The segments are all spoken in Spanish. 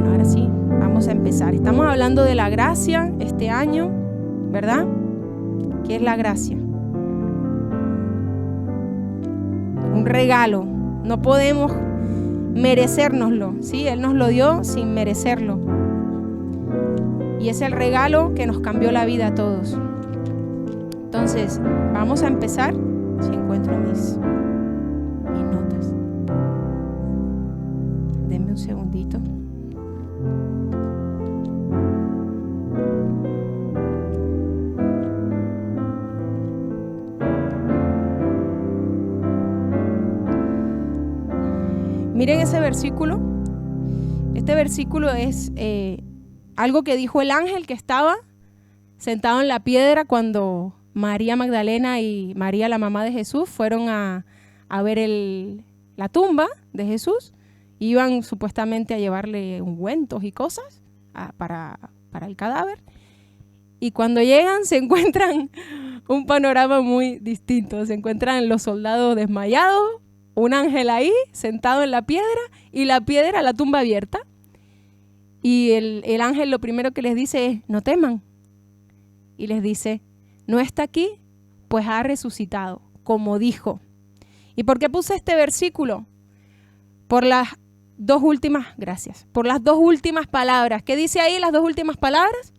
Bueno, ahora sí, vamos a empezar. Estamos hablando de la gracia este año, ¿verdad? ¿Qué es la gracia? Un regalo. No podemos merecérnoslo, ¿sí? Él nos lo dio sin merecerlo. Y es el regalo que nos cambió la vida a todos. Entonces, vamos a empezar. Si encuentro mis notas. Denme un segundito. Miren ese versículo. Este versículo es algo que dijo el ángel que estaba sentado en la piedra cuando María Magdalena y María, la mamá de Jesús, fueron a ver la tumba de Jesús. Iban supuestamente a llevarle ungüentos y cosas para el cadáver. Y cuando llegan se encuentran un panorama muy distinto. Se encuentran los soldados desmayados, un ángel ahí sentado en la piedra y la piedra, la tumba abierta. Y el ángel lo primero que les dice es: no teman. Y les dice: no está aquí, pues ha resucitado, como dijo. ¿Y por qué puse este versículo? Por las dos últimas, gracias, por las dos últimas palabras. ¿Qué dice ahí las dos últimas palabras?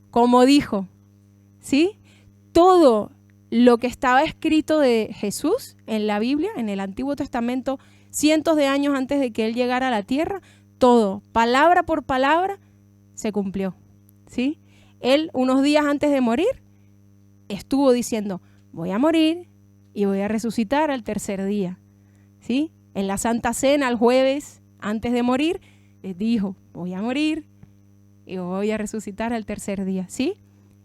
Como dijo, ¿sí? Todo lo que estaba escrito de Jesús en la Biblia, en el Antiguo Testamento, cientos de años antes de que Él llegara a la tierra, todo, palabra por palabra, se cumplió, ¿sí? Él, unos días antes de morir, estuvo diciendo: voy a morir y voy a resucitar al tercer día, ¿sí? En la Santa Cena, el jueves, antes de morir, les dijo: voy a morir y voy a resucitar al tercer día, ¿sí?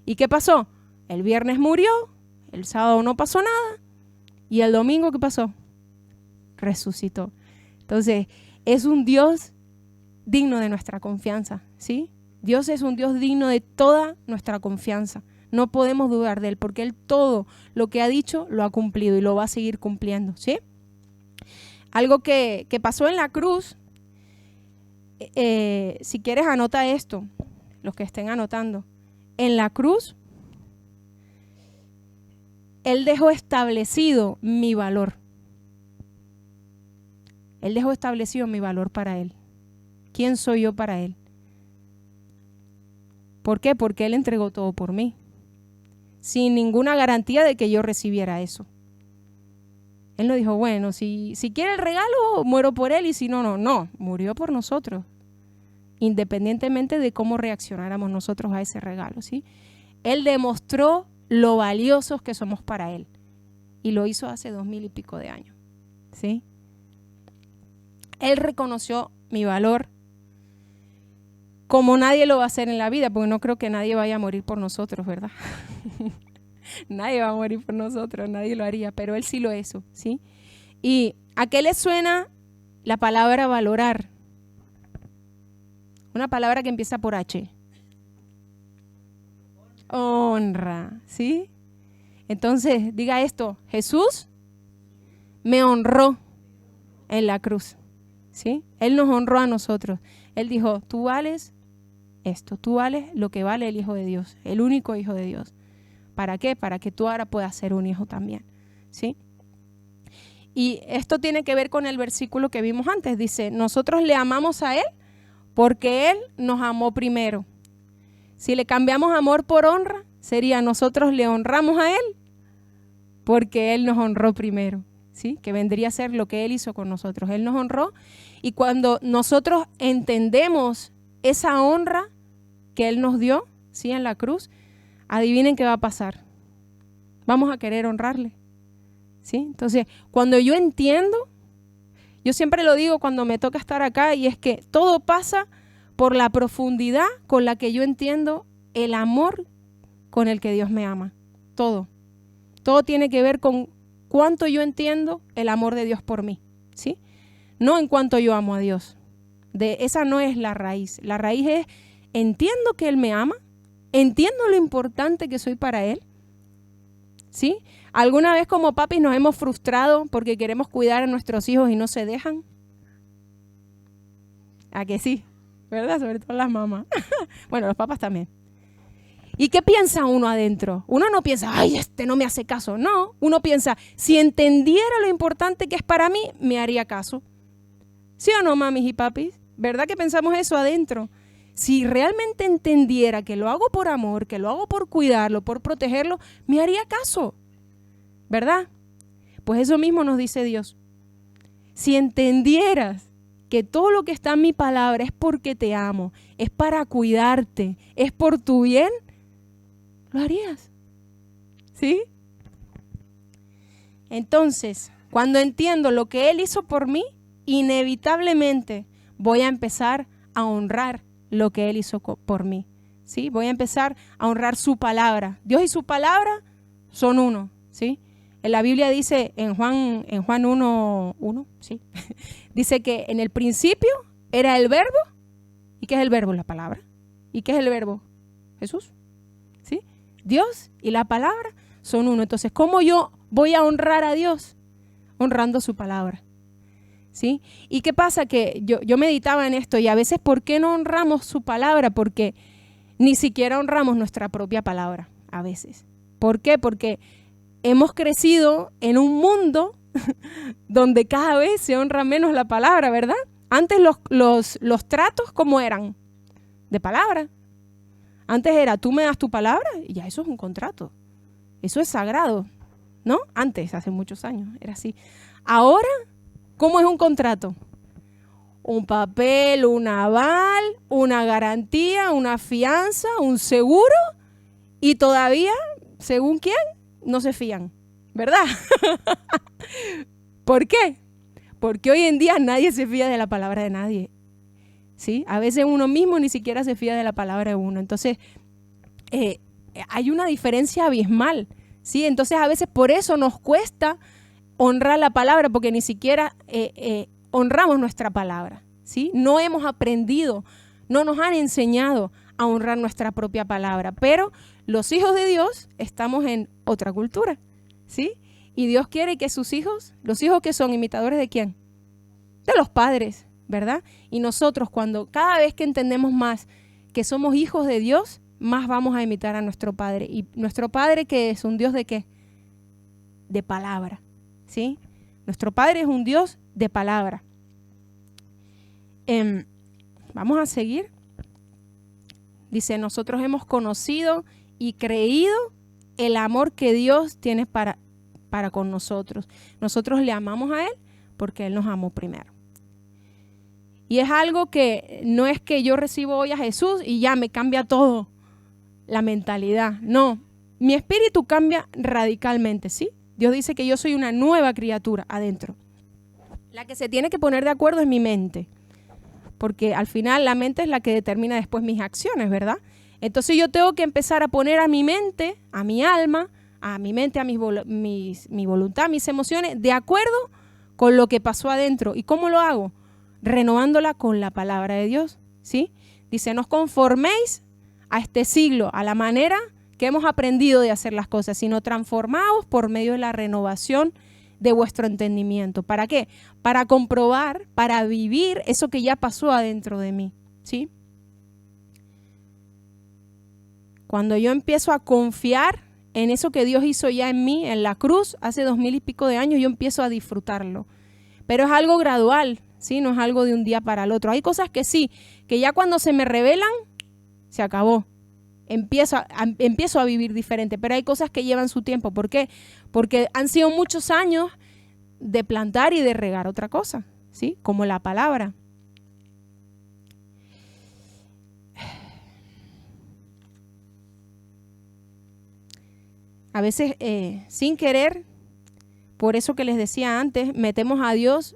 ¿Y qué pasó? El viernes murió, el sábado no pasó nada, y el domingo, ¿qué pasó? Resucitó. Entonces, es un Dios digno de nuestra confianza, ¿sí? Dios es un Dios digno de toda nuestra confianza. No podemos dudar de Él, porque Él todo lo que ha dicho lo ha cumplido y lo va a seguir cumpliendo, ¿sí? Algo que pasó en la cruz, si quieres anota esto, los que estén anotando. En la cruz, Él dejó establecido mi valor. Él dejó establecido mi valor para Él. ¿Quién soy yo para Él? ¿Por qué? Porque Él entregó todo por mí, sin ninguna garantía de que yo recibiera eso. Él no dijo: bueno, si quiere el regalo, muero por él, y si no, no. Murió por nosotros, independientemente de cómo reaccionáramos nosotros a ese regalo, ¿sí? Él demostró lo valiosos que somos para Él, y lo hizo hace 2000 y pico de años, ¿sí? Él reconoció mi valor como nadie lo va a hacer en la vida, porque no creo que nadie vaya a morir por nosotros, ¿verdad? Nadie va a morir por nosotros, nadie lo haría, pero Él sí lo hizo, ¿sí? ¿Y a qué le suena la palabra valorar? Una palabra que empieza por H. Honra, ¿sí? Entonces, diga esto: Jesús me honró en la cruz, ¿sí? Él nos honró a nosotros. Él dijo: tú vales esto, tú vales lo que vale el Hijo de Dios, el único Hijo de Dios. ¿Para qué? Para que tú ahora puedas ser un hijo también, ¿sí? Y esto tiene que ver con el versículo que vimos antes. Dice: nosotros le amamos a Él porque Él nos amó primero. Si le cambiamos amor por honra, sería: nosotros le honramos a Él porque Él nos honró primero, ¿sí? Que vendría a ser lo que Él hizo con nosotros. Él nos honró, y cuando nosotros entendemos esa honra que Él nos dio, ¿sí? En la cruz, adivinen qué va a pasar. Vamos a querer honrarle, ¿sí? Entonces, cuando yo entiendo, yo siempre lo digo cuando me toca estar acá, y es que todo pasa por la profundidad con la que yo entiendo el amor con el que Dios me ama. Todo tiene que ver con cuánto yo entiendo el amor de Dios por mí, ¿sí? No en cuánto yo amo a Dios. Esa no es la raíz. La raíz es: entiendo que Él me ama, entiendo lo importante que soy para Él, ¿sí? ¿Alguna vez como papis nos hemos frustrado porque queremos cuidar a nuestros hijos y no se dejan? ¿A que sí? ¿Verdad? Sobre todo las mamás. Bueno, los papás también. ¿Y qué piensa uno adentro? Uno no piensa, ay, este no me hace caso. No, uno piensa, si entendiera lo importante que es para mí, me haría caso. ¿Sí o no, mamis y papis? ¿Verdad que pensamos eso adentro? Si realmente entendiera que lo hago por amor, que lo hago por cuidarlo, por protegerlo, me haría caso. ¿Verdad? Pues eso mismo nos dice Dios. Si entendieras que todo lo que está en mi palabra es porque te amo, es para cuidarte, es por tu bien, lo harías. ¿Sí? Entonces, cuando entiendo lo que Él hizo por mí, inevitablemente voy a empezar a honrar lo que Él hizo por mí. ¿Sí? Voy a empezar a honrar su palabra. Dios y su palabra son uno. ¿Sí? En la Biblia dice, en Juan 1:1, ¿sí? Dice que en el principio era el verbo. ¿Y qué es el verbo? La palabra. ¿Y qué es el verbo? Jesús. ¿Sí? Dios y la palabra son uno. Entonces, ¿cómo yo voy a honrar a Dios? Honrando su palabra. ¿Sí? ¿Y qué pasa? Que yo meditaba en esto y a veces, ¿por qué no honramos su palabra? Porque ni siquiera honramos nuestra propia palabra, a veces. ¿Por qué? Porque hemos crecido en un mundo donde cada vez se honra menos la palabra, ¿verdad? Antes los tratos, ¿cómo eran? De palabra. Antes era, tú me das tu palabra y ya eso es un contrato. Eso es sagrado, ¿no? Antes, hace muchos años, era así. Ahora, ¿cómo es un contrato? Un papel, un aval, una garantía, una fianza, un seguro y todavía, ¿según quién? No se fían, ¿verdad? ¿Por qué? Porque hoy en día nadie se fía de la palabra de nadie. ¿Sí? A veces uno mismo ni siquiera se fía de la palabra de uno. Entonces, hay una diferencia abismal. ¿Sí? Entonces, a veces por eso nos cuesta honrar la palabra, porque ni siquiera honramos nuestra palabra. ¿Sí? No hemos aprendido, no nos han enseñado a honrar nuestra propia palabra. Pero los hijos de Dios estamos en otra cultura. ¿Sí? Y Dios quiere que sus hijos, los hijos que son imitadores ¿de quién? De los padres, ¿verdad? Y nosotros cada vez que entendemos más que somos hijos de Dios, más vamos a imitar a nuestro Padre. ¿Y nuestro Padre qué es? ¿Un Dios de qué? De palabra, ¿sí? Nuestro Padre es un Dios de palabra. Vamos a seguir. Dice, nosotros hemos conocido y creído el amor que Dios tiene para con nosotros. Nosotros le amamos a Él porque Él nos amó primero. Y es algo que no es que yo recibo hoy a Jesús y ya me cambia todo, la mentalidad. No, mi espíritu cambia radicalmente, ¿sí? Dios dice que yo soy una nueva criatura adentro. La que se tiene que poner de acuerdo es mi mente, porque al final la mente es la que determina después mis acciones, ¿verdad? Entonces yo tengo que empezar a poner a mi mente, a mi alma, a mi mente, a mi voluntad, mis emociones, de acuerdo con lo que pasó adentro. ¿Y cómo lo hago? Renovándola con la palabra de Dios, ¿sí? Dice, no os conforméis a este siglo, a la manera que hemos aprendido de hacer las cosas, sino transformaos por medio de la renovación de vuestro entendimiento. ¿Para qué? Para comprobar, para vivir eso que ya pasó adentro de mí, ¿sí? Cuando yo empiezo a confiar en eso que Dios hizo ya en mí, en la cruz, hace 2000 y pico de años, yo empiezo a disfrutarlo. Pero es algo gradual, ¿sí? No es algo de un día para el otro. Hay cosas que sí, que ya cuando se me revelan, se acabó. Empiezo a vivir diferente, pero hay cosas que llevan su tiempo. ¿Por qué? Porque han sido muchos años de plantar y de regar otra cosa, ¿sí? Como la palabra. A veces, sin querer, por eso que les decía antes, metemos a Dios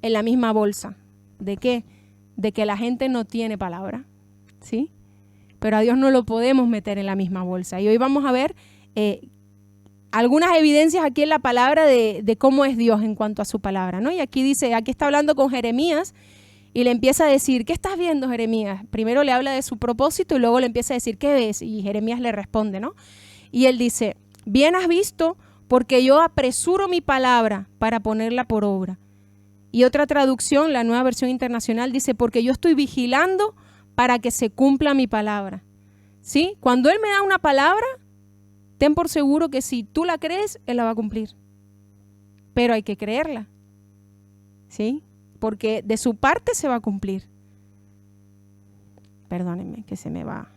en la misma bolsa. ¿De qué? De que la gente no tiene palabra, ¿sí? Pero a Dios no lo podemos meter en la misma bolsa. Y hoy vamos a ver algunas evidencias aquí en la palabra de cómo es Dios en cuanto a su palabra, ¿no? Y aquí dice, aquí está hablando con Jeremías y le empieza a decir, ¿qué estás viendo, Jeremías? Primero le habla de su propósito y luego le empieza a decir, ¿qué ves? Y Jeremías le responde, ¿no? Y él dice, bien has visto, porque yo apresuro mi palabra para ponerla por obra. Y otra traducción, la Nueva Versión Internacional, dice, porque yo estoy vigilando para que se cumpla mi palabra. ¿Sí? Cuando Él me da una palabra, ten por seguro que si tú la crees, Él la va a cumplir. Pero hay que creerla. ¿Sí? Porque de su parte se va a cumplir. Perdónenme que se me va.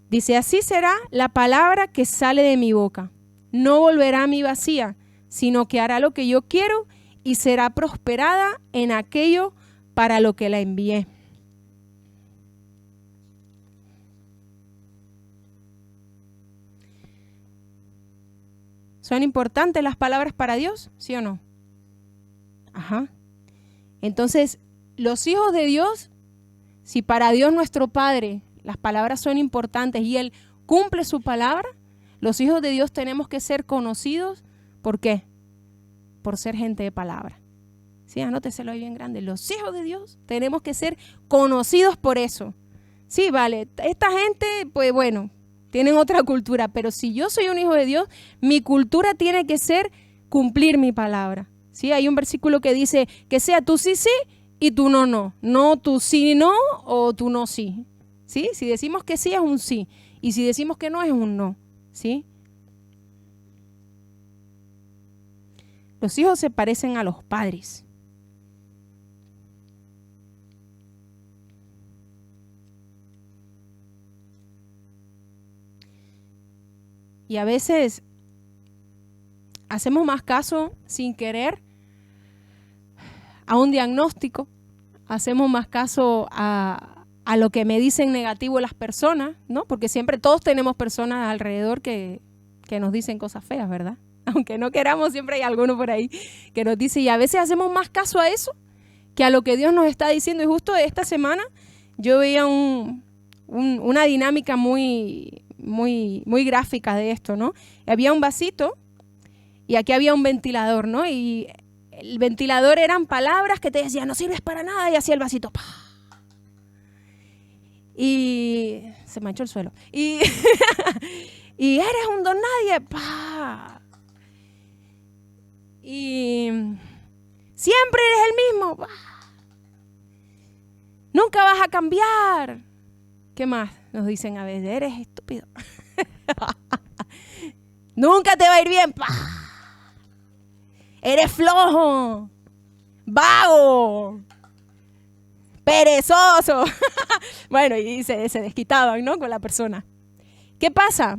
Dice, así será la palabra que sale de mi boca. No volverá a mí vacía, sino que hará lo que yo quiero y será prosperada en aquello para lo que la envié. ¿Son importantes las palabras para Dios? ¿Sí o no? Ajá. Entonces, los hijos de Dios, si para Dios nuestro Padre las palabras son importantes y Él cumple su palabra, los hijos de Dios tenemos que ser conocidos. ¿Por qué? Por ser gente de palabra. Sí, anóteselo ahí bien grande. Los hijos de Dios tenemos que ser conocidos por eso. Sí, vale, esta gente, pues bueno, tienen otra cultura, pero si yo soy un hijo de Dios, mi cultura tiene que ser cumplir mi palabra. Sí, hay un versículo que dice que sea tú sí, sí y tú no, no. No tú sí, no o tú no, sí. ¿Sí? Si decimos que sí es un sí y si decimos que no es un no. ¿Sí? Los hijos se parecen a los padres. Y a veces hacemos más caso sin querer a un diagnóstico, hacemos más caso a lo que me dicen negativo las personas, ¿no? Porque siempre todos tenemos personas alrededor que nos dicen cosas feas, ¿verdad? Aunque no queramos, siempre hay alguno por ahí que nos dice, y a veces hacemos más caso a eso que a lo que Dios nos está diciendo. Y justo esta semana yo veía una dinámica muy gráfica de esto, ¿no? Había un vasito y aquí había un ventilador, ¿no? Y el ventilador eran palabras que te decían, no sirves para nada, y hacía el vasito, ¡pah! Y se manchó el suelo. Y eres un don nadie, ¡pah! Y siempre eres el mismo, ¡pah! Nunca vas a cambiar. ¿Qué más nos dicen a veces? Eres estúpido. Nunca te va a ir bien. ¡Pah! Eres flojo, vago, perezoso. Bueno, y se desquitaban, ¿no? Con la persona. ¿Qué pasa?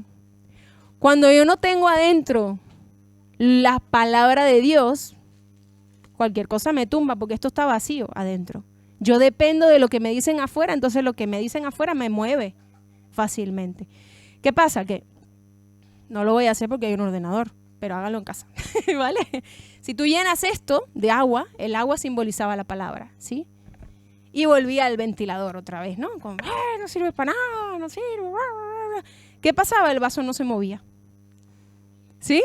Cuando yo no tengo adentro la palabra de Dios, cualquier cosa me tumba porque esto está vacío adentro. Yo dependo de lo que me dicen afuera, entonces lo que me dicen afuera me mueve fácilmente. ¿Qué pasa? Que no lo voy a hacer porque hay un ordenador, pero hágalo en casa, ¿vale? Si tú llenas esto de agua, el agua simbolizaba la palabra, ¿sí? Y volvía al ventilador otra vez, ¿no? Como, no sirve para nada, no sirve. ¿Qué pasaba? El vaso no se movía, ¿sí?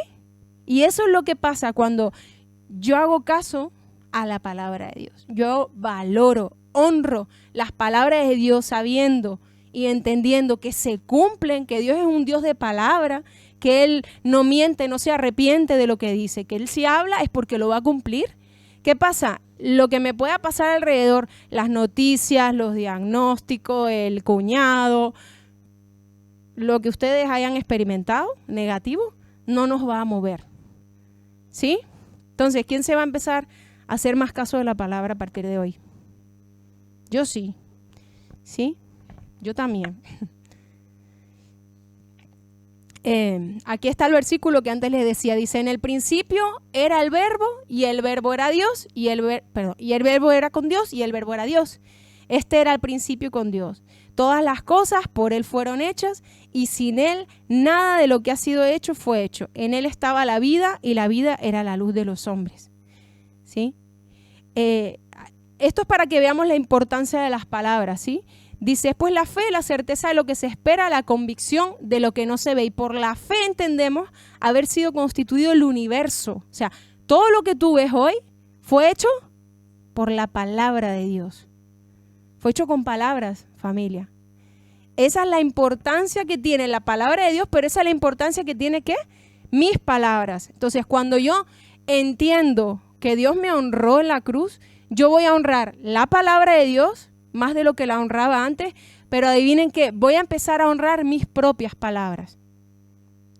Y eso es lo que pasa cuando yo hago caso a la palabra de Dios. Yo valoro, honro las palabras de Dios sabiendo y entendiendo que se cumplen, que Dios es un Dios de palabra, que Él no miente, no se arrepiente de lo que dice, que Él si habla es porque lo va a cumplir. ¿Qué pasa? Lo que me pueda pasar alrededor, las noticias, los diagnósticos, el cuñado, lo que ustedes hayan experimentado negativo, no nos va a mover. ¿Sí? Entonces, ¿quién se va a empezar a hacer más caso de la palabra a partir de hoy? Yo sí. ¿Sí? Yo también. Aquí está el versículo que antes les decía. Dice, en el principio era el verbo y el verbo era Dios y el verbo era con Dios y el verbo era Dios. Este era el principio con Dios. Todas las cosas por Él fueron hechas y sin Él nada de lo que ha sido hecho fue hecho. En Él estaba la vida y la vida era la luz de los hombres. ¿Sí? Esto es para que veamos la importancia de las palabras, ¿sí? Dice, pues la fe, la certeza de lo que se espera, la convicción de lo que no se ve. Y por la fe entendemos haber sido constituido el universo. O sea, todo lo que tú ves hoy fue hecho por la palabra de Dios. Fue hecho con palabras, familia. Esa es la importancia que tiene la palabra de Dios, pero esa es la importancia que tiene, ¿qué? Mis palabras. Entonces, cuando yo entiendo que que Dios me honró en la cruz, yo voy a honrar la palabra de Dios más de lo que la honraba antes, pero adivinen qué, voy a empezar a honrar mis propias palabras.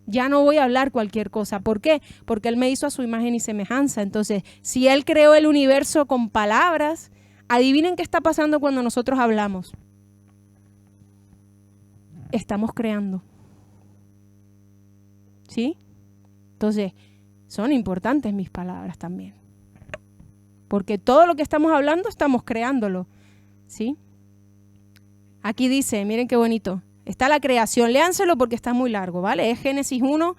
Ya no voy a hablar cualquier cosa. ¿Por qué? Porque Él me hizo a su imagen y semejanza. Entonces, si Él creó el universo con palabras, adivinen qué está pasando cuando nosotros hablamos. Estamos creando. ¿Sí? Entonces, son importantes mis palabras también. Porque todo lo que estamos hablando, estamos creándolo. ¿Sí? Aquí dice, miren qué bonito. Está la creación, léanselo porque está muy largo, ¿vale? Es Génesis 1,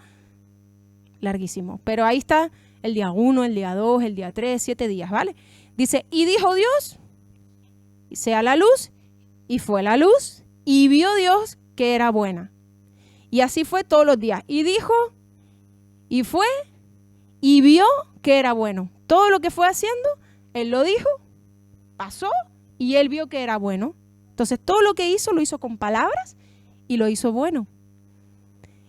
larguísimo. Pero ahí está el día 1, el día 2, el día 3, 7 días, ¿vale? Dice, y dijo Dios, sea la luz, y fue la luz, y vio Dios que era buena. Y así fue todos los días. Y dijo, y fue, y vio que era bueno. Todo lo que fue haciendo, Él lo dijo, pasó, y Él vio que era bueno. Entonces, todo lo que hizo, lo hizo con palabras, y lo hizo bueno.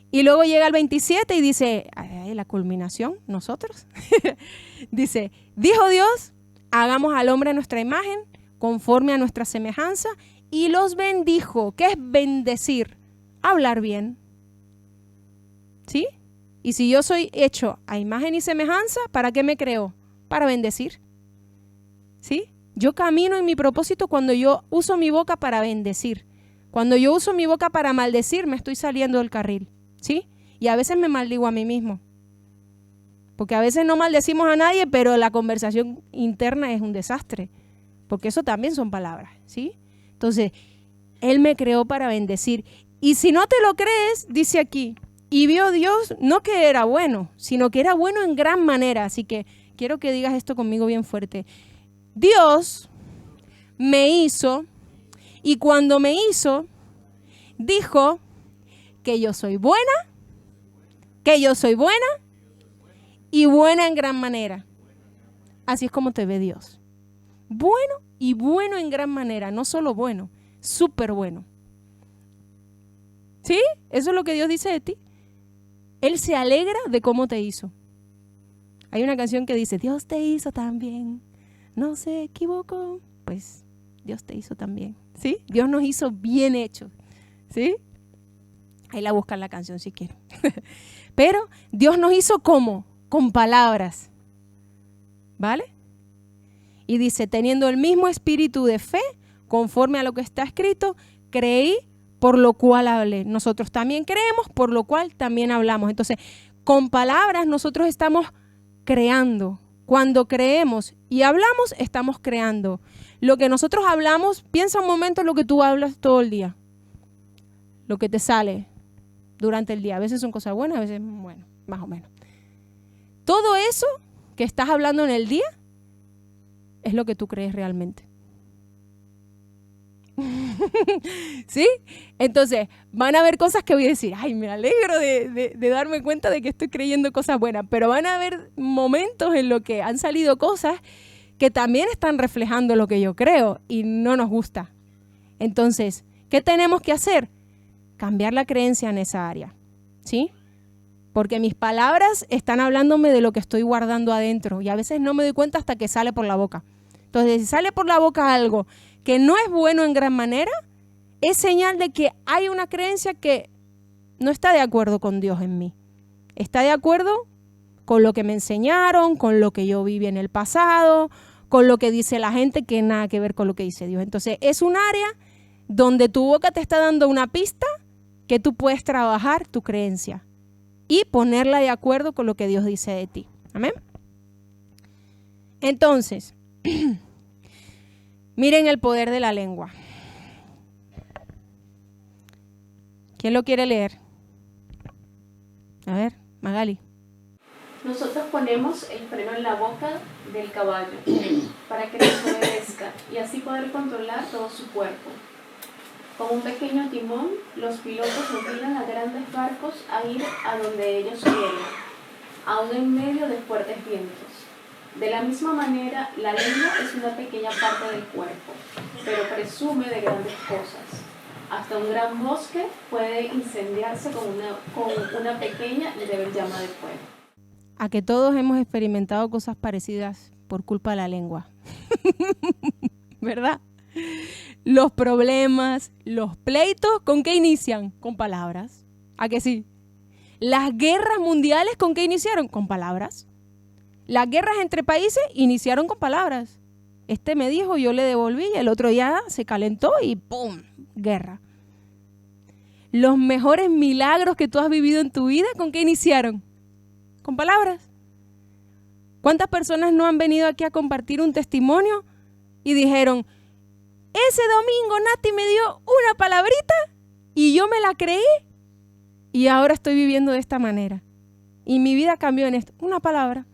Y luego llega el 27 y dice, ay, la culminación, nosotros. Dice, dijo Dios, hagamos al hombre a nuestra imagen, conforme a nuestra semejanza, y los bendijo. ¿Qué es bendecir? Hablar bien. ¿Sí? Y si yo soy hecho a imagen y semejanza, ¿para qué me creó? Para bendecir. ¿Sí? Yo camino en mi propósito cuando yo uso mi boca para bendecir. Cuando yo uso mi boca para maldecir, me estoy saliendo del carril, ¿sí? Y a veces me maldigo a mí mismo. Porque a veces no maldecimos a nadie, pero la conversación interna es un desastre. Porque eso también son palabras, ¿sí? Entonces, Él me creó para bendecir. Y si no te lo crees, dice aquí, y vio Dios no que era bueno, sino que era bueno en gran manera. Así que quiero que digas esto conmigo bien fuerte. Dios me hizo. Y cuando me hizo, dijo que yo soy buena y buena en gran manera. Así es como te ve Dios. Bueno y bueno en gran manera, no solo bueno, súper bueno. ¿Sí? Eso es lo que Dios dice de ti. Él se alegra de cómo te hizo. Hay una canción que dice, Dios te hizo tan bien, no se equivocó. Pues Dios te hizo tan bien. ¿Sí? Dios nos hizo bien hechos, ¿sí? Ahí la buscan la canción si quieren. Pero Dios nos hizo ¿cómo? Con palabras, ¿vale? Y dice, teniendo el mismo espíritu de fe, conforme a lo que está escrito, creí, por lo cual hablé. Nosotros también creemos, por lo cual también hablamos. Entonces, con palabras nosotros estamos creando. Cuando creemos y hablamos, estamos creando. Lo que nosotros hablamos, piensa un momento en lo que tú hablas todo el día. Lo que te sale durante el día. A veces son cosas buenas, a veces, bueno, más o menos. Todo eso que estás hablando en el día es lo que tú crees realmente. ¿Sí? Entonces, van a haber cosas que voy a decir, ay, me alegro de darme cuenta de que estoy creyendo cosas buenas, pero van a haber momentos en los que han salido cosas que también están reflejando lo que yo creo y no nos gusta. Entonces, ¿qué tenemos que hacer? Cambiar la creencia en esa área, ¿sí? Porque mis palabras están hablándome de lo que estoy guardando adentro y a veces no me doy cuenta hasta que sale por la boca. Entonces, si sale por la boca algo que no es bueno en gran manera, es señal de que hay una creencia que no está de acuerdo con Dios en mí. Está de acuerdo con lo que me enseñaron, con lo que yo viví en el pasado, con lo que dice la gente, que nada que ver con lo que dice Dios. Entonces, es un área donde tu boca te está dando una pista que tú puedes trabajar tu creencia y ponerla de acuerdo con lo que Dios dice de ti. Amén. Entonces, miren el poder de la lengua. ¿Quién lo quiere leer? A ver, Magali. Nosotros ponemos el freno en la boca del caballo para que nos obedezca y así poder controlar todo su cuerpo. Con un pequeño timón, los pilotos obligan a grandes barcos a ir a donde ellos quieren, aún en medio de fuertes vientos. De la misma manera, la lengua es una pequeña parte del cuerpo, pero presume de grandes cosas. Hasta un gran bosque puede incendiarse con una pequeña y débil llama de fuego. a que todos hemos experimentado cosas parecidas por culpa de la lengua. ¿Verdad? Los problemas, los pleitos, ¿con qué inician? Con palabras. ¿A que sí? Las guerras mundiales, ¿con qué iniciaron? Con palabras. Las guerras entre países iniciaron con palabras. Este me dijo, yo le devolví, el otro ya se calentó y ¡pum! Guerra. Los mejores milagros que tú has vivido en tu vida, ¿con qué iniciaron? Con palabras. ¿Cuántas personas no han venido aquí a compartir un testimonio y dijeron, ese domingo Nati me dio una palabrita y yo me la creí y ahora estoy viviendo de esta manera? Y mi vida cambió en esto. Una palabra.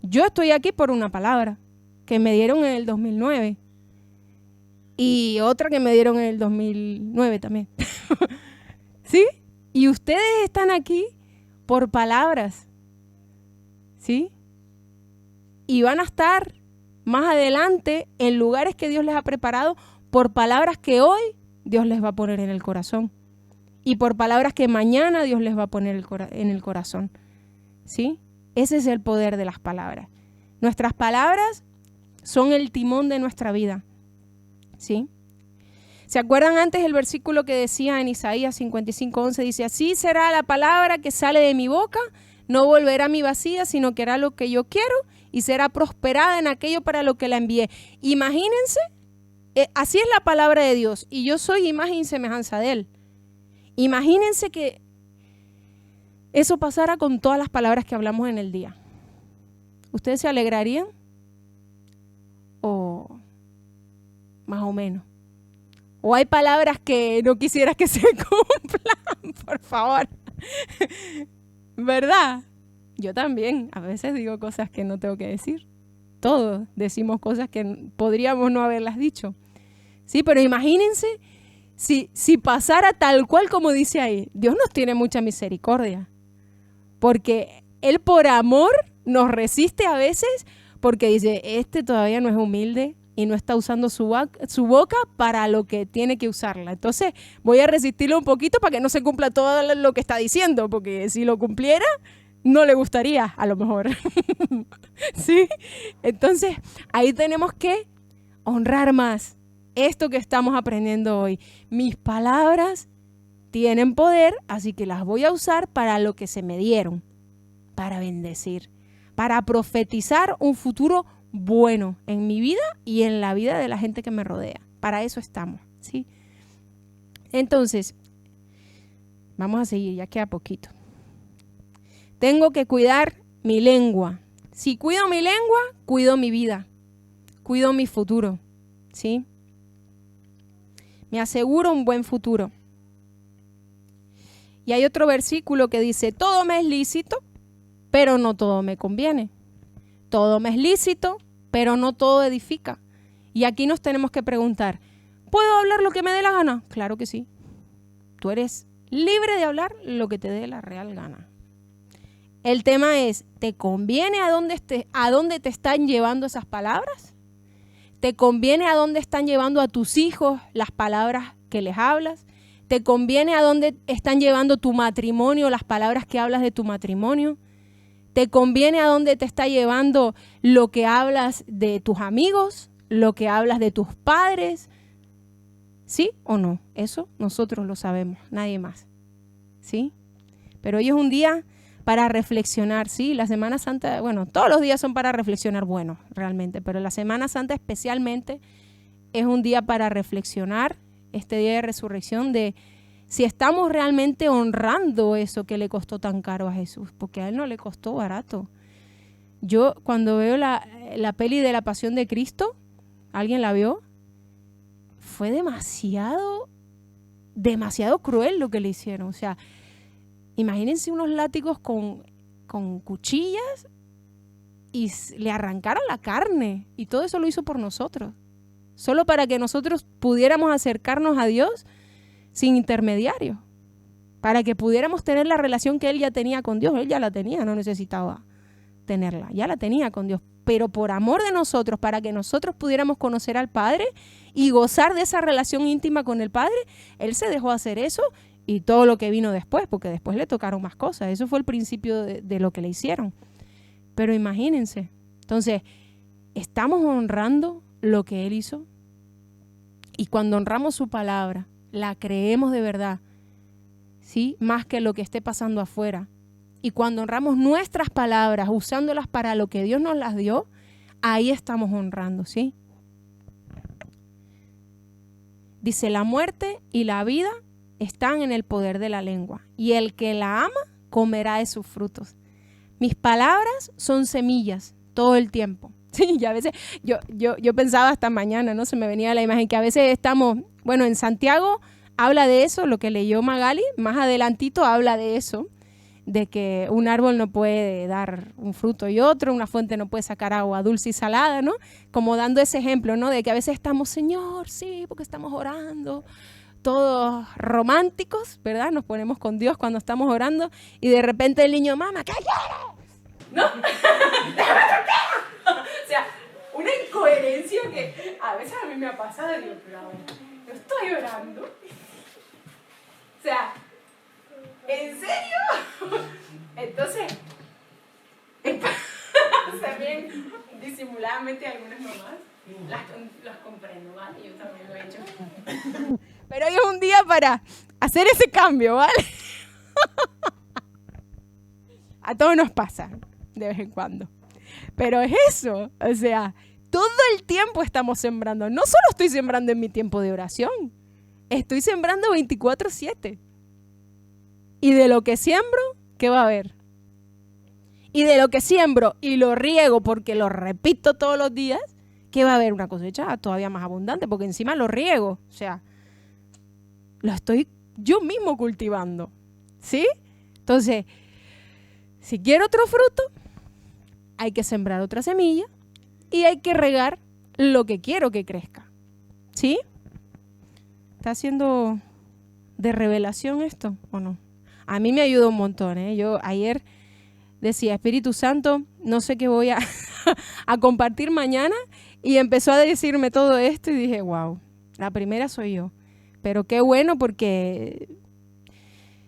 Yo estoy aquí por una palabra que me dieron en el 2009 y otra que me dieron en el 2009 también. ¿Sí? Y ustedes están aquí por palabras. ¿Sí? Y van a estar más adelante en lugares que Dios les ha preparado por palabras que hoy Dios les va a poner en el corazón. Y por palabras que mañana Dios les va a poner en el corazón. ¿Sí? Ese es el poder de las palabras. Nuestras palabras son el timón de nuestra vida. ¿Sí? ¿Se acuerdan antes el versículo que decía en Isaías 55:11? Dice, así será la palabra que sale de mi boca, no volverá a mi vacía, sino que hará lo que yo quiero y será prosperada en aquello para lo que la envié. Imagínense, así es la palabra de Dios y yo soy imagen y semejanza de Él. Imagínense que eso pasara con todas las palabras que hablamos en el día. ¿Ustedes se alegrarían? ¿O más o menos? ¿O hay palabras que no quisieras que se cumplan? Por favor. ¿Verdad? Yo también. A veces digo cosas que no tengo que decir. Todos decimos cosas que podríamos no haberlas dicho. Sí, pero imagínense si pasara tal cual como dice ahí. Dios nos tiene mucha misericordia. Porque Él por amor nos resiste a veces porque dice, este todavía no es humilde y no está usando su boca para lo que tiene que usarla. Entonces voy a resistirlo un poquito para que no se cumpla todo lo que está diciendo, porque si lo cumpliera, no le gustaría a lo mejor. ¿Sí? Entonces ahí tenemos que honrar más esto que estamos aprendiendo hoy. Mis palabras tienen poder, así que las voy a usar para lo que se me dieron, para bendecir, para profetizar un futuro bueno en mi vida y en la vida de la gente que me rodea. Para eso estamos, ¿sí? Entonces, vamos a seguir, ya queda poquito. Tengo que cuidar mi lengua. Si cuido mi lengua, cuido mi vida, cuido mi futuro, ¿sí? Me aseguro un buen futuro. Y hay otro versículo que dice, todo me es lícito, pero no todo me conviene. Todo me es lícito, pero no todo edifica. Y aquí nos tenemos que preguntar, ¿puedo hablar lo que me dé la gana? Claro que sí. Tú eres libre de hablar lo que te dé la real gana. El tema es, ¿te conviene a dónde te están llevando esas palabras? ¿Te conviene a dónde están llevando a tus hijos las palabras que les hablas? ¿Te conviene a dónde están llevando tu matrimonio, las palabras que hablas de tu matrimonio? ¿Te conviene a dónde te está llevando lo que hablas de tus amigos, lo que hablas de tus padres? ¿Sí o no? Eso nosotros lo sabemos, nadie más. ¿Sí? Pero hoy es un día para reflexionar, ¿sí? La Semana Santa, bueno, todos los días son para reflexionar, bueno, realmente, pero la Semana Santa especialmente es un día para reflexionar, este día de resurrección, de si estamos realmente honrando eso que le costó tan caro a Jesús, porque a Él no le costó barato. Yo cuando veo la peli de la Pasión de Cristo, ¿alguien la vio? Fue demasiado cruel lo que le hicieron. O sea, imagínense unos látigos con cuchillas y le arrancaron la carne. Y todo eso lo hizo por nosotros. Solo para que nosotros pudiéramos acercarnos a Dios sin intermediario, para que pudiéramos tener la relación que Él ya tenía con Dios. Él ya la tenía, no necesitaba tenerla, ya la tenía con Dios, pero por amor de nosotros, para que nosotros pudiéramos conocer al Padre y gozar de esa relación íntima con el Padre, Él se dejó hacer eso y todo lo que vino después, porque después le tocaron más cosas. Eso fue el principio de lo que le hicieron. Pero imagínense, entonces, ¿estamos honrando lo que Él hizo? Y cuando honramos su palabra, la creemos de verdad, ¿sí? Más que lo que esté pasando afuera. Y cuando honramos nuestras palabras, usándolas para lo que Dios nos las dio, ahí estamos honrando, ¿sí? Dice, la muerte y la vida están en el poder de la lengua, y el que la ama comerá de sus frutos. Mis palabras son semillas todo el tiempo. Sí, y a veces yo pensaba hasta mañana, ¿no? Se me venía la imagen que a veces estamos, bueno, en Santiago habla de eso, lo que leyó Magali, más adelantito habla de eso, de que un árbol no puede dar un fruto y otro, una fuente no puede sacar agua dulce y salada, ¿no? Como dando ese ejemplo, ¿no? De que a veces estamos, Señor, sí, porque estamos orando, todos románticos, ¿verdad? Nos ponemos con Dios cuando estamos orando y de repente el niño, mamá, ¿qué quieres? ¿No? O sea, una incoherencia que a veces a mí me ha pasado, digo, pero ahora, yo estoy orando. O sea, ¿en serio? Entonces, también disimuladamente algunas mamás las comprendo, ¿vale? Yo también lo he hecho. Pero hoy es un día para hacer ese cambio, ¿vale? A todos nos pasa, de vez en cuando. Pero es eso, o sea, todo el tiempo estamos sembrando. No solo estoy sembrando en mi tiempo de oración, estoy sembrando 24/7. Y de lo que siembro, ¿qué va a haber? Y de lo que siembro y lo riego porque lo repito todos los días, ¿qué va a haber? Una cosecha todavía más abundante porque encima lo riego. O sea, lo estoy yo mismo cultivando. ¿Sí? Entonces, si quiero otro fruto, hay que sembrar otra semilla y hay que regar lo que quiero que crezca. ¿Sí? ¿Está haciendo de revelación esto o no? A mí me ayudó un montón, ¿eh? Yo ayer decía, Espíritu Santo, no sé qué voy a compartir mañana, y empezó a decirme todo esto y dije, wow, la primera soy yo. Pero qué bueno porque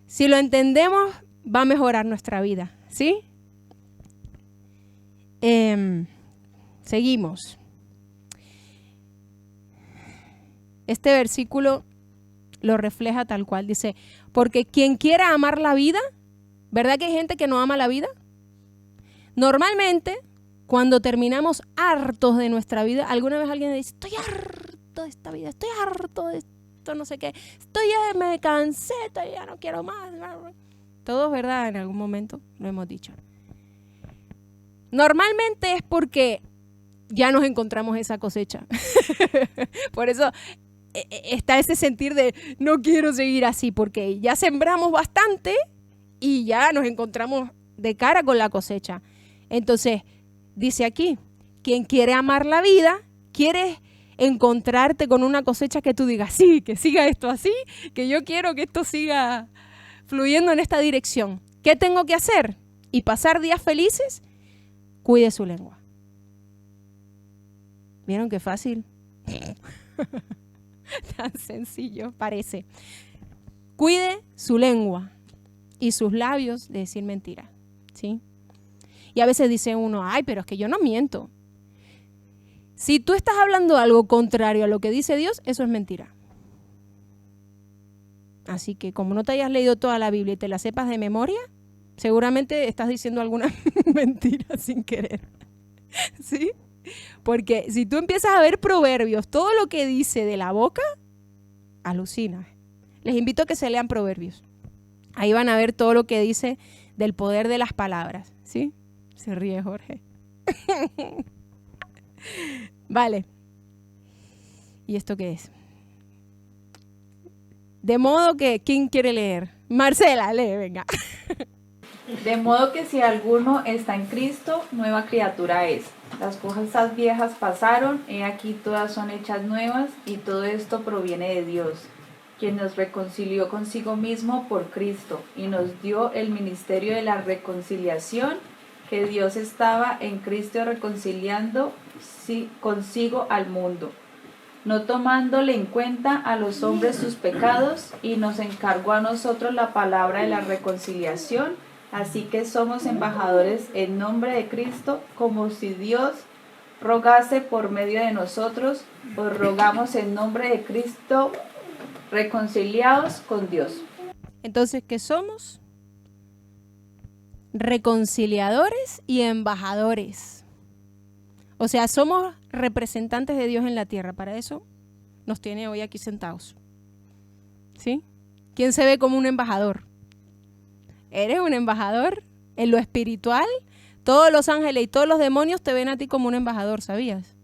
si lo entendemos va a mejorar nuestra vida, ¿sí? Seguimos. Este versículo lo refleja tal cual, dice, porque quien quiera amar la vida, ¿verdad que hay gente que no ama la vida? Normalmente, cuando terminamos hartos de nuestra vida, alguna vez alguien dice, estoy harto de esta vida, estoy harto de esto, no sé qué, me cansé, ya no quiero más. Todos, ¿verdad? En algún momento lo hemos dicho. Normalmente es porque ya nos encontramos esa cosecha. Por eso está ese sentir de no quiero seguir así, porque ya sembramos bastante y ya nos encontramos de cara con la cosecha. Entonces, dice aquí, quien quiere amar la vida, quiere encontrarte con una cosecha que tú digas, sí, que siga esto así, que yo quiero que esto siga fluyendo en esta dirección. ¿Qué tengo que hacer? Y pasar días felices, cuide su lengua. ¿Vieron qué fácil? Tan sencillo parece. Cuide su lengua y sus labios de decir mentira, ¿sí? Y a veces dice uno, ay, pero es que yo no miento. Si tú estás hablando algo contrario a lo que dice Dios, eso es mentira. Así que como no te hayas leído toda la Biblia y te la sepas de memoria, seguramente estás diciendo alguna mentira sin querer. ¿Sí? Porque si tú empiezas a ver Proverbios, todo lo que dice de la boca, alucinas. Les invito a que se lean Proverbios. Ahí van a ver todo lo que dice del poder de las palabras. ¿Sí? Se ríe Jorge. Vale. ¿Y esto qué es? De modo que, ¿quién quiere leer? Marcela, lee, venga. De modo que si alguno está en Cristo, nueva criatura es. Las cosas viejas pasaron, he aquí todas son hechas nuevas, y todo esto proviene de Dios, quien nos reconcilió consigo mismo por Cristo, y nos dio el ministerio de la reconciliación, que Dios estaba en Cristo reconciliando consigo al mundo, no tomándole en cuenta a los hombres sus pecados, y nos encargó a nosotros la palabra de la reconciliación. Así que somos embajadores en nombre de Cristo, como si Dios rogase por medio de nosotros. Os rogamos en nombre de Cristo, reconciliados con Dios. Entonces, ¿qué somos? Reconciliadores y embajadores. O sea, somos representantes de Dios en la tierra. Para eso nos tiene hoy aquí sentados. ¿Sí? ¿Quién se ve como un embajador? Eres un embajador en lo espiritual. Todos los ángeles y todos los demonios te ven a ti como un embajador, ¿sabías?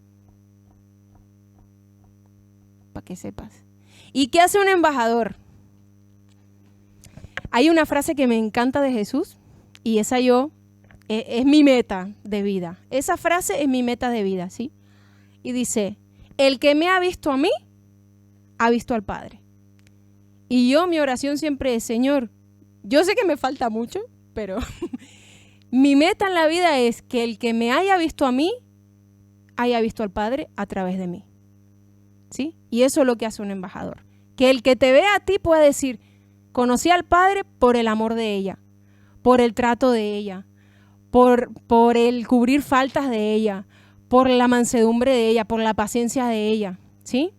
Para que sepas. ¿Y qué hace un embajador? Hay una frase que me encanta de Jesús y esa es mi meta de vida. Esa frase es mi meta de vida, ¿sí? Y dice, el que me ha visto a mí, ha visto al Padre. Y mi oración siempre es, Señor, yo sé que me falta mucho, pero mi meta en la vida es que el que me haya visto a mí, haya visto al Padre a través de mí. ¿Sí? Y eso es lo que hace un embajador. Que el que te vea a ti pueda decir, conocí al Padre por el amor de ella, por el trato de ella, por el cubrir faltas de ella, por la mansedumbre de ella, por la paciencia de ella. ¿Sí?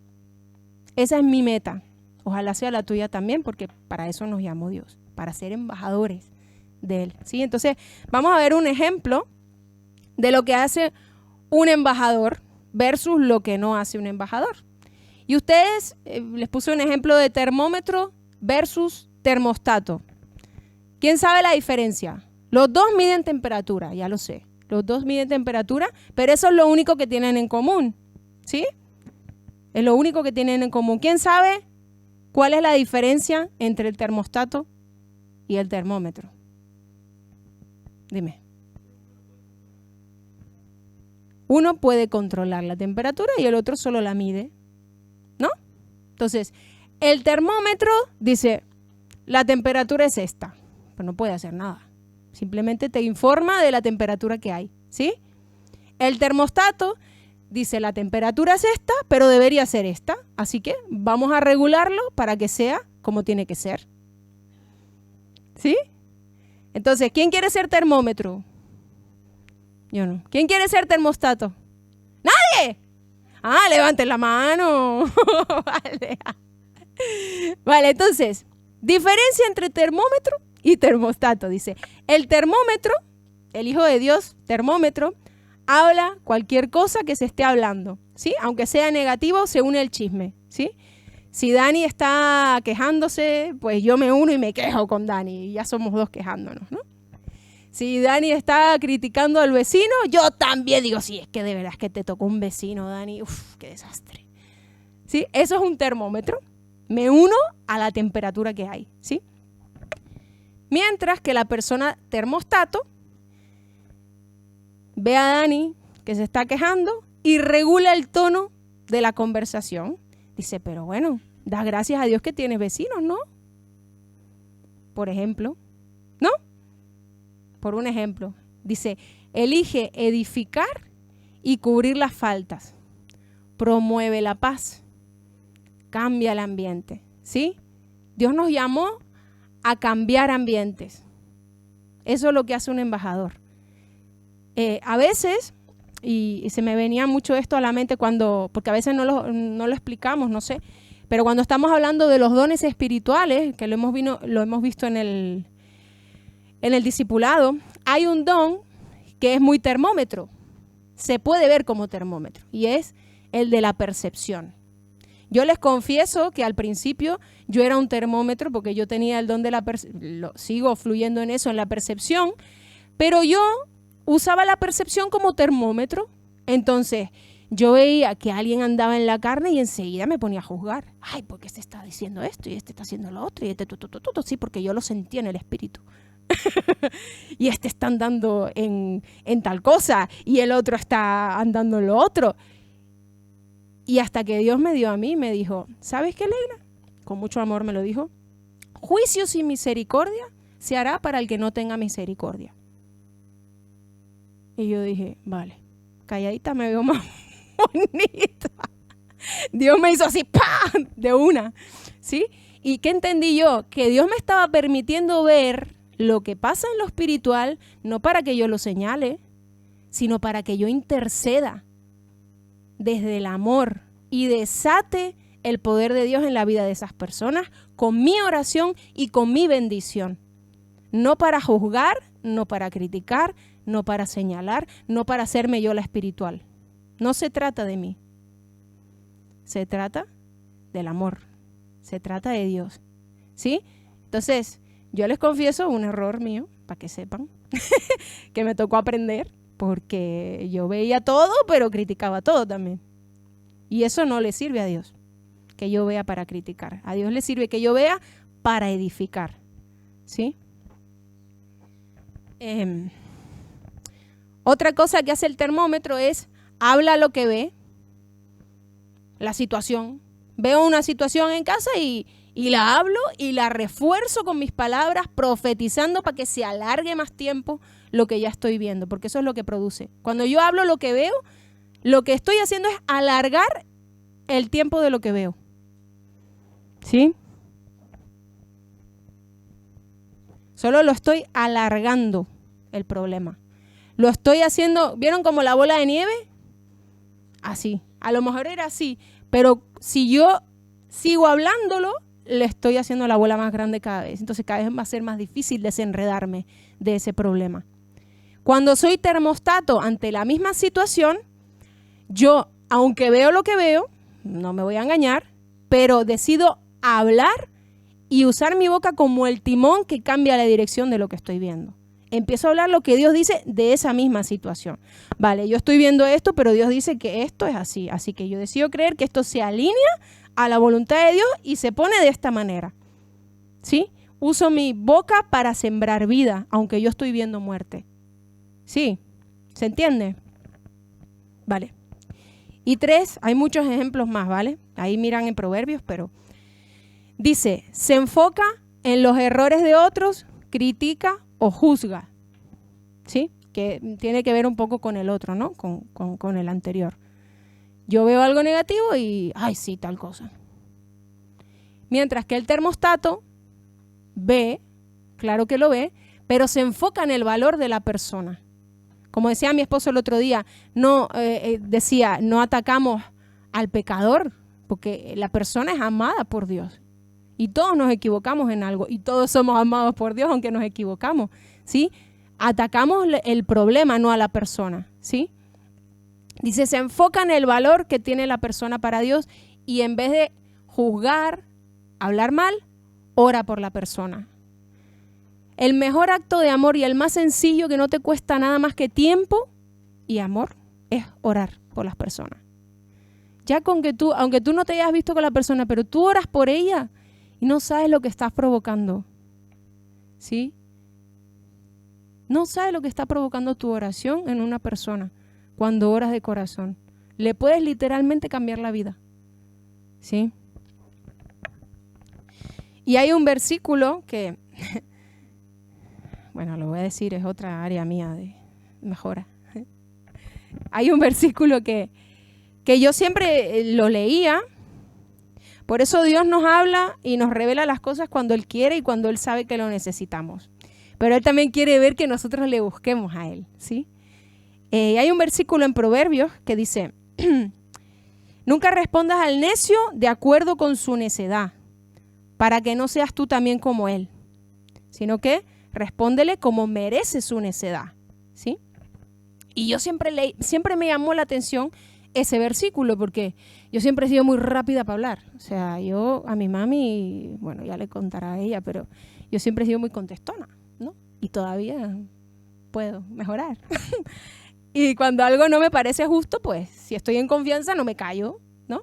Esa es mi meta. Ojalá sea la tuya también, porque para eso nos llamó Dios, para ser embajadores de Él. ¿Sí? Entonces, vamos a ver un ejemplo de lo que hace un embajador versus lo que no hace un embajador. Y ustedes, les puse un ejemplo de termómetro versus termostato. ¿Quién sabe la diferencia? Los dos miden temperatura, ya lo sé. Los dos miden temperatura, pero eso es lo único que tienen en común. ¿Sí? Es lo único que tienen en común. ¿Quién sabe cuál es la diferencia entre el termostato y el termómetro? Dime. Uno puede controlar la temperatura y el otro solo la mide, ¿no? Entonces, el termómetro dice, la temperatura es esta, pero no puede hacer nada. Simplemente te informa de la temperatura que hay, ¿sí? El termostato dice, la temperatura es esta, pero debería ser esta. Así que vamos a regularlo para que sea como tiene que ser. ¿Sí? Entonces, ¿quién quiere ser termómetro? Yo no. ¿Quién quiere ser termostato? ¡Nadie! Ah, levanten la mano. Vale, entonces, diferencia entre termómetro y termostato. Dice, el termómetro, el Hijo de Dios, termómetro, habla cualquier cosa que se esté hablando, ¿sí? Aunque sea negativo, se une el chisme, ¿sí? Si Dani está quejándose, pues yo me uno y me quejo con Dani. Y ya somos dos quejándonos, ¿no? Si Dani está criticando al vecino, yo también digo, sí, es que de verdad es que te tocó un vecino, Dani. Uf, qué desastre. ¿Sí? Eso es un termómetro. Me uno a la temperatura que hay, ¿sí? Mientras que la persona termostato ve a Dani que se está quejando y regula el tono de la conversación. Dice, pero bueno, da gracias a Dios que tienes vecinos, ¿no? Por ejemplo, ¿no? Por un ejemplo, dice, elige edificar y cubrir las faltas, promueve la paz, cambia el ambiente, ¿sí? Dios nos llamó a cambiar ambientes. Eso es lo que hace un embajador. A veces, y se me venía mucho esto a la mente porque a veces no lo explicamos, no sé, pero cuando estamos hablando de los dones espirituales, que lo hemos visto en el discipulado, hay un don que es muy termómetro, se puede ver como termómetro, y es el de la percepción. Yo les confieso que al principio yo era un termómetro porque yo tenía el don de la percepción, sigo fluyendo en eso, en la percepción, pero yo usaba la percepción como termómetro. Entonces yo veía que alguien andaba en la carne y enseguida me ponía a juzgar. Ay, ¿por qué este está diciendo esto y este está haciendo lo otro? Y este sí, porque yo lo sentía en el espíritu. Y este está andando en tal cosa y el otro está andando en lo otro. Y hasta que Dios me dio a mí, me dijo, ¿sabes qué, Leila? Con mucho amor me lo dijo. Juicio sin misericordia se hará para el que no tenga misericordia. Y yo dije, vale, calladita me veo más bonita. Dios me hizo así, ¡pam!, de una, ¿sí? ¿Y qué entendí yo? Que Dios me estaba permitiendo ver lo que pasa en lo espiritual, no para que yo lo señale, sino para que yo interceda desde el amor y desate el poder de Dios en la vida de esas personas con mi oración y con mi bendición. No para juzgar, no para criticar, no para señalar, no para hacerme yo la espiritual. No se trata de mí. Se trata del amor. Se trata de Dios. ¿Sí? Entonces, yo les confieso un error mío, para que sepan, que me tocó aprender, porque yo veía todo, pero criticaba todo también. Y eso no le sirve a Dios, que yo vea para criticar. A Dios le sirve que yo vea para edificar. ¿Sí? Otra cosa que hace el termómetro es, habla lo que ve, la situación. Veo una situación en casa y la hablo y la refuerzo con mis palabras, profetizando para que se alargue más tiempo lo que ya estoy viendo, porque eso es lo que produce. Cuando yo hablo lo que veo, lo que estoy haciendo es alargar el tiempo de lo que veo. ¿Sí? Solo lo estoy alargando el problema. Lo estoy haciendo, ¿vieron como la bola de nieve? Así. A lo mejor era así, pero si yo sigo hablándolo, le estoy haciendo la bola más grande cada vez. Entonces cada vez va a ser más difícil desenredarme de ese problema. Cuando soy termostato ante la misma situación, yo, aunque veo lo que veo, no me voy a engañar, pero decido hablar y usar mi boca como el timón que cambia la dirección de lo que estoy viendo. Empiezo a hablar lo que Dios dice de esa misma situación. Vale, yo estoy viendo esto, pero Dios dice que esto es así. Así que yo decido creer que esto se alinea a la voluntad de Dios y se pone de esta manera. ¿Sí? Uso mi boca para sembrar vida, aunque yo estoy viendo muerte. ¿Sí? ¿Se entiende? Vale. Y 3, hay muchos ejemplos más, ¿vale? Ahí miran en Proverbios, pero dice, se enfoca en los errores de otros, critica o juzga, ¿sí? Que tiene que ver un poco con el otro, ¿no? Con el anterior. Yo veo algo negativo y, ay, sí, tal cosa. Mientras que el termostato ve, claro que lo ve, pero se enfoca en el valor de la persona. Como decía mi esposo el otro día, no atacamos al pecador, porque la persona es amada por Dios. Y todos nos equivocamos en algo, y todos somos amados por Dios, aunque nos equivocamos, ¿sí? Atacamos el problema, no a la persona, ¿sí? Dice, se enfoca en el valor que tiene la persona para Dios, y en vez de juzgar, hablar mal, ora por la persona. El mejor acto de amor y el más sencillo, que no te cuesta nada más que tiempo y amor, es orar por las personas. Ya con que tú, aunque tú no te hayas visto con la persona, pero tú oras por ella y no sabes lo que estás provocando, ¿sí? No sabes lo que está provocando tu oración en una persona cuando oras de corazón. Le puedes literalmente cambiar la vida, ¿sí? Y hay un versículo que... Bueno, lo voy a decir, es otra área mía de mejora. Hay un versículo que yo siempre lo leía. Por eso Dios nos habla y nos revela las cosas cuando Él quiere y cuando Él sabe que lo necesitamos. Pero Él también quiere ver que nosotros le busquemos a Él, ¿sí? Hay un versículo en Proverbios que dice, nunca respondas al necio de acuerdo con su necedad, para que no seas tú también como él, sino que respóndele como merece su necedad, ¿sí? Y yo siempre me llamó la atención ese versículo, porque yo siempre he sido muy rápida para hablar. O sea, yo a mi mami, bueno, ya le contará a ella, pero yo siempre he sido muy contestona, ¿no? Y todavía puedo mejorar. Y cuando algo no me parece justo, pues si estoy en confianza no me callo, ¿no?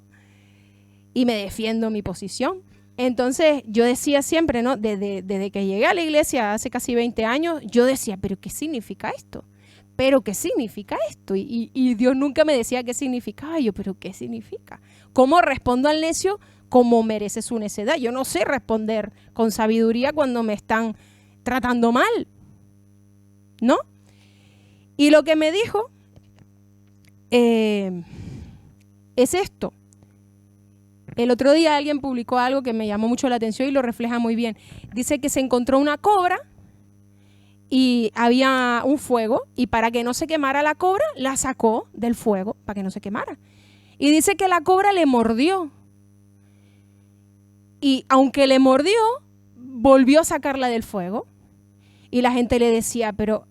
Y me defiendo mi posición. Entonces yo decía siempre, ¿no? Desde que llegué a la iglesia hace casi 20 años, yo decía, ¿pero qué significa esto? ¿Pero qué significa esto? Y Dios nunca me decía qué significaba. Yo, ¿pero qué significa? ¿Cómo respondo al necio? Como merece su necedad. Yo no sé responder con sabiduría cuando me están tratando mal, ¿no? Y lo que me dijo es esto. El otro día alguien publicó algo que me llamó mucho la atención y lo refleja muy bien. Dice que se encontró una cobra y había un fuego, y para que no se quemara la cobra, la sacó del fuego para que no se quemara. Y dice que la cobra le mordió. Y aunque le mordió, volvió a sacarla del fuego. Y la gente le decía, pero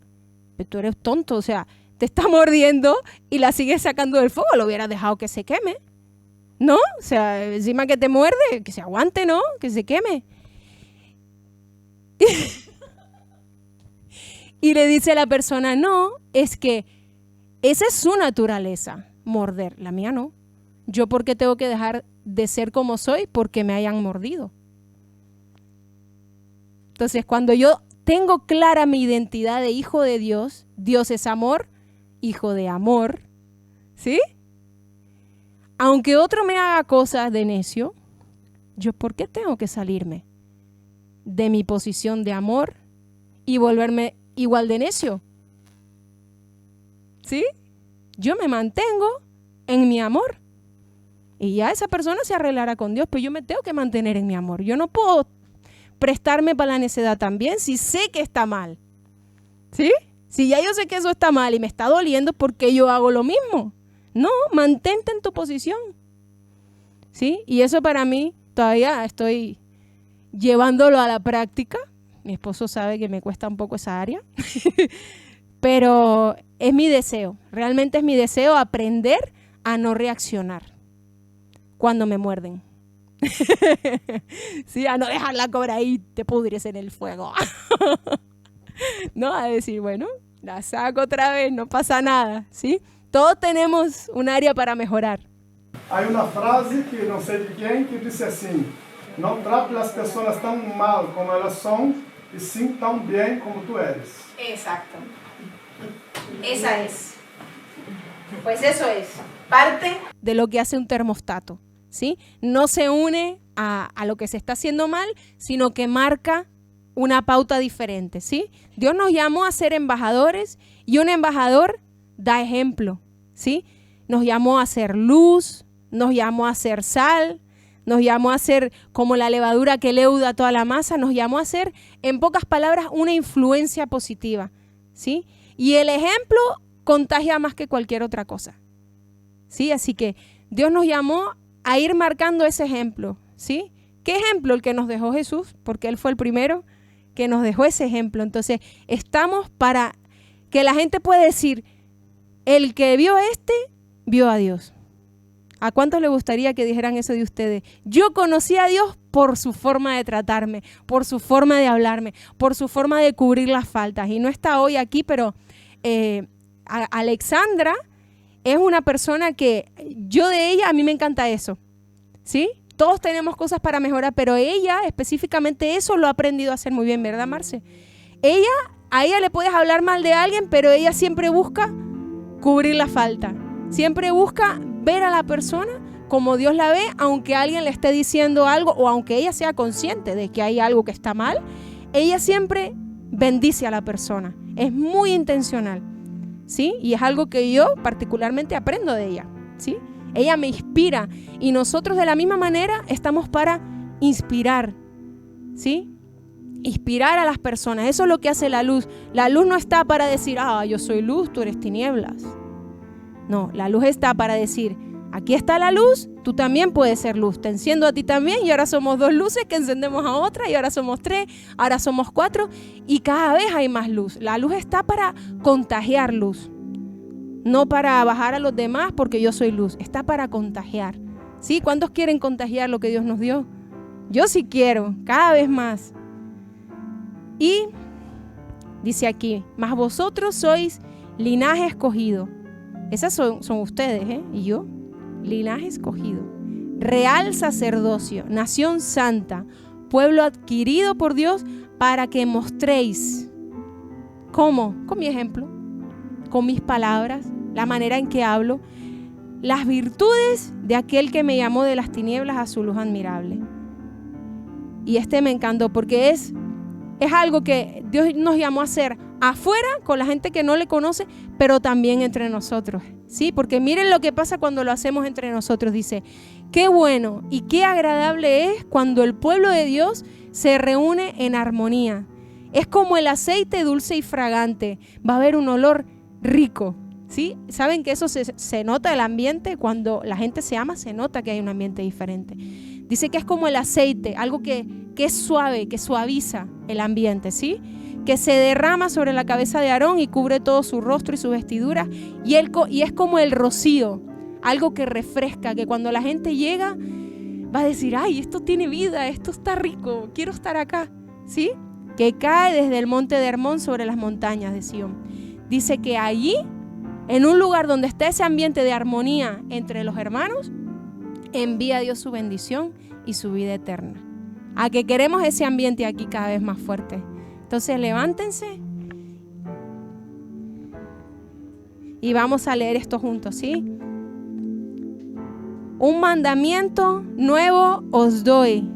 tú eres tonto, o sea, te está mordiendo y la sigues sacando del fuego, lo hubieras dejado que se queme. ¿No? O sea, encima que te muerde, que se aguante, ¿no? Que se queme. Y le dice a la persona, no, es que esa es su naturaleza, morder, la mía no. ¿Yo por qué tengo que dejar de ser como soy porque me hayan mordido? Entonces, cuando yo tengo clara mi identidad de hijo de Dios, Dios es amor, hijo de amor, ¿sí? Aunque otro me haga cosas de necio, ¿yo por qué tengo que salirme de mi posición de amor y volverme igual de necio? ¿Sí? Yo me mantengo en mi amor. Y ya esa persona se arreglará con Dios, pero yo me tengo que mantener en mi amor. Yo no puedo prestarme para la necedad también si sé que está mal. ¿Sí? Si ya yo sé que eso está mal y me está doliendo, ¿por qué yo hago lo mismo? No, mantente en tu posición. ¿Sí? Y eso para mí todavía estoy llevándolo a la práctica. Mi esposo sabe que me cuesta un poco esa área. Pero es mi deseo, realmente es mi deseo aprender a no reaccionar cuando me muerden. Sí, a no dejar la cobra ahí, te pudres en el fuego. No, a decir, bueno, la saco otra vez, no pasa nada, ¿sí? Todos tenemos un área para mejorar. Hay una frase que no sé de quién que dice así: no trates las personas tan mal como ellas son y sí tan bien como tú eres. Exacto. Esa es. Pues eso es parte de lo que hace un termostato, ¿sí? No se une a lo que se está haciendo mal, sino que marca una pauta diferente, ¿sí? Dios nos llamó a ser embajadores y un embajador da ejemplo, ¿sí? Nos llamó a ser luz, nos llamó a ser sal, nos llamó a ser como la levadura que leuda toda la masa, nos llamó a ser, en pocas palabras, una influencia positiva, ¿sí? Y el ejemplo contagia más que cualquier otra cosa, ¿sí? Así que Dios nos llamó a ir marcando ese ejemplo, ¿sí? ¿Qué ejemplo? El que nos dejó Jesús, porque Él fue el primero que nos dejó ese ejemplo. Entonces, estamos para que la gente pueda decir, el que vio vio a Dios. ¿A cuántos le gustaría que dijeran eso de ustedes? Yo conocí a Dios por su forma de tratarme, por su forma de hablarme, por su forma de cubrir las faltas. Y no está hoy aquí, pero Alexandra es una persona que yo de ella, a mí me encanta eso, ¿sí? Todos tenemos cosas para mejorar, pero ella específicamente eso lo ha aprendido a hacer muy bien, ¿verdad, Marce? A ella le puedes hablar mal de alguien, pero ella siempre busca cubrir la falta. Siempre busca ver a la persona como Dios la ve, aunque alguien le esté diciendo algo o aunque ella sea consciente de que hay algo que está mal, ella siempre bendice a la persona. Es muy intencional, ¿sí? Y es algo que yo particularmente aprendo de ella, ¿sí? Ella me inspira y nosotros de la misma manera estamos para inspirar, ¿sí? Inspirar a las personas. Eso es lo que hace la luz. La luz no está para decir, yo soy luz, tú eres tinieblas. No, la luz está para decir, aquí está la luz, tú también puedes ser luz. Te enciendo a ti también y ahora somos 2 luces que encendemos a otra y ahora somos 3, ahora somos 4 y cada vez hay más luz. La luz está para contagiar luz. No para bajar a los demás porque yo soy luz, está para contagiar. ¿Sí? ¿Cuántos quieren contagiar lo que Dios nos dio? Yo sí quiero, cada vez más. Y dice aquí, mas vosotros sois linaje escogido. Esas son ustedes, y yo, linaje escogido. Real sacerdocio, nación santa, pueblo adquirido por Dios para que mostréis. ¿Cómo? Con mi ejemplo, con mis palabras, la manera en que hablo, las virtudes de aquel que me llamó de las tinieblas a su luz admirable. Y me encantó porque es algo que Dios nos llamó a hacer afuera con la gente que no le conoce, pero también entre nosotros, ¿sí? Porque miren lo que pasa cuando lo hacemos entre nosotros. Dice, qué bueno y qué agradable es cuando el pueblo de Dios se reúne en armonía. Es como el aceite dulce y fragante. Va a haber un olor rico, ¿sí? ¿Saben que eso se nota el ambiente? Cuando la gente se ama, se nota que hay un ambiente diferente. Dice que es como el aceite, algo que es suave, que suaviza el ambiente, ¿sí? Que se derrama sobre la cabeza de Aarón y cubre todo su rostro y su vestidura. Y es como el rocío, algo que refresca, que cuando la gente llega va a decir, ay, esto tiene vida, esto está rico, quiero estar acá, ¿sí? Que cae desde el monte de Hermón sobre las montañas de Sión. Dice que allí, en un lugar donde está ese ambiente de armonía entre los hermanos, envía a Dios su bendición y su vida eterna. A que queremos ese ambiente aquí cada vez más fuerte. Entonces levántense y vamos a leer esto juntos, ¿sí? Un mandamiento nuevo os doy,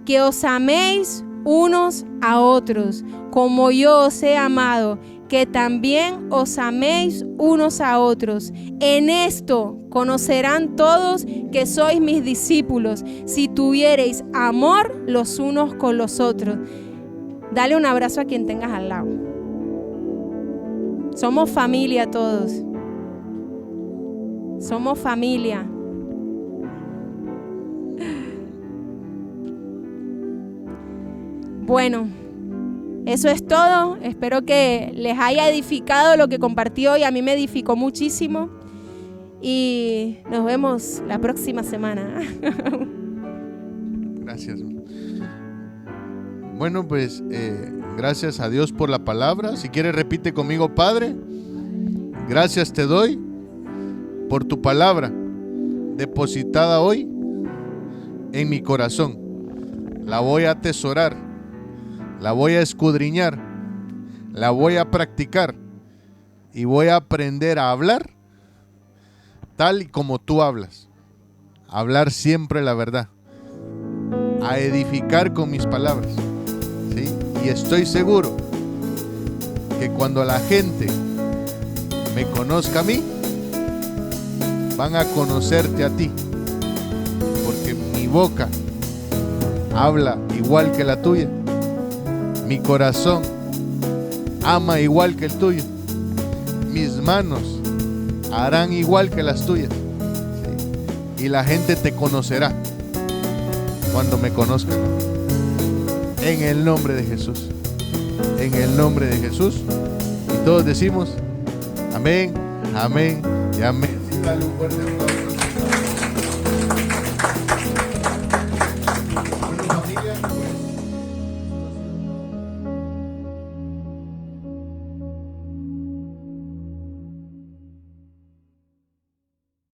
que os améis unos a otros, como yo os he amado, que también os améis unos a otros. En esto conocerán todos que sois mis discípulos, si tuviereis amor los unos con los otros. Dale un abrazo a quien tengas al lado. Somos familia todos. Somos familia. Bueno, eso es todo. Espero que les haya edificado lo que compartí hoy. A mí me edificó muchísimo. Y nos vemos la próxima semana. Gracias. Bueno, pues gracias a Dios por la palabra. Si quieres, repite conmigo: Padre, gracias te doy por tu palabra depositada hoy en mi corazón. La voy a atesorar, la voy a escudriñar, la voy a practicar y voy a aprender a hablar tal y como tú hablas. Hablar siempre la verdad, a edificar con mis palabras, ¿sí? Y estoy seguro que cuando la gente me conozca a mí, van a conocerte a ti, porque mi boca habla igual que la tuya, mi corazón ama igual que el tuyo, mis manos harán igual que las tuyas, ¿sí? Y la gente te conocerá cuando me conozcan. En el nombre de Jesús, en el nombre de Jesús. Y todos decimos amén, amén y amén. Dale un fuerte aplauso.